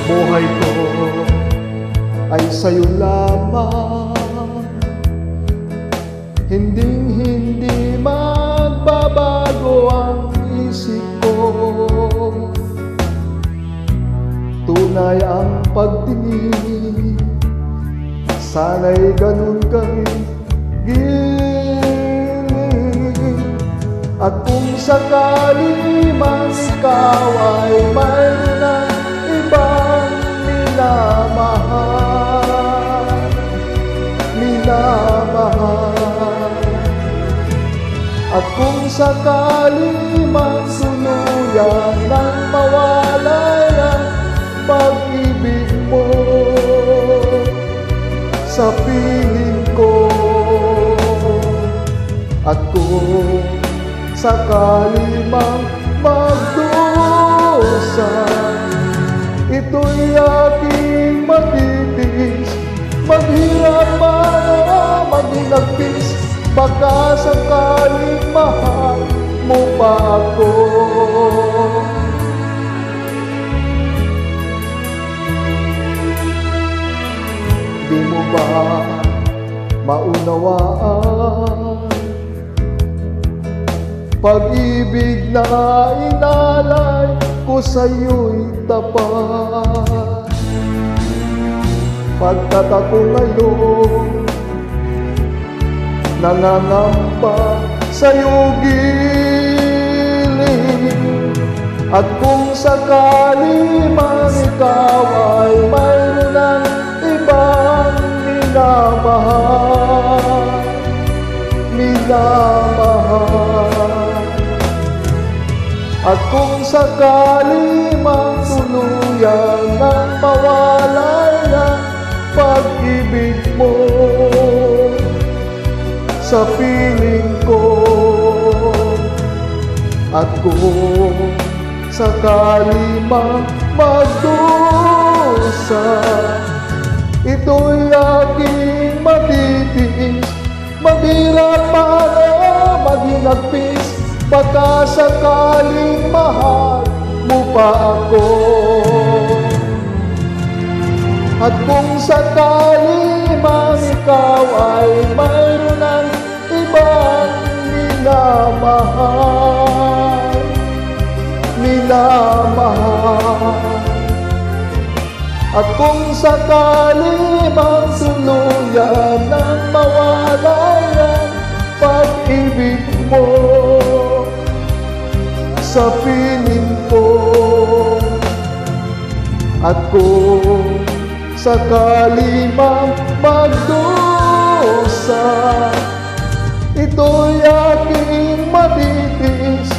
buhay ko ay sa'yo lamang. Hindi magbabago ang isip ko. Tunay ang pagtingin, sana'y ganun ka rin gilid. At kung sakali man ikaw ay mayroon ng ibang minamahal, at kung sakali man tuluyan nang mawalay ang pag-ibig mo sa piling ko, at kung sakali mang magdusa, ito'y aking matitiis. Maghirap man o maghinagpis, baka sakaling mahal mo pa ako. Di mo ba maunawaan? Pag-ibig na inalay ko sa'yo'y tapat. Pagkat ako ngayon nangangamba sa'yo gilid, at kung sakali man ikaw ay mayroon ng ibang minamahal, at kung sakali man tuluyan ng mawalay ang pag-ibig mo sa piling ko, at kung sakali mang magdusa, ito'y aking matitiis. Maghirap man o maghinagpis, baka sakaling mahal mo pa ako. At kung sakali man ikaw ay mayroon ng ibang minamahal, at kung sakali man tuluyan ng mawalay ang pag-ibig mo sa piling ko, at kung sakali mang magdusa, ito'y aking matitiis.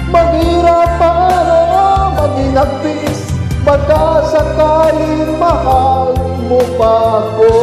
Maghirap man o maghinagpis, baka sakaling mahal mo pa ako.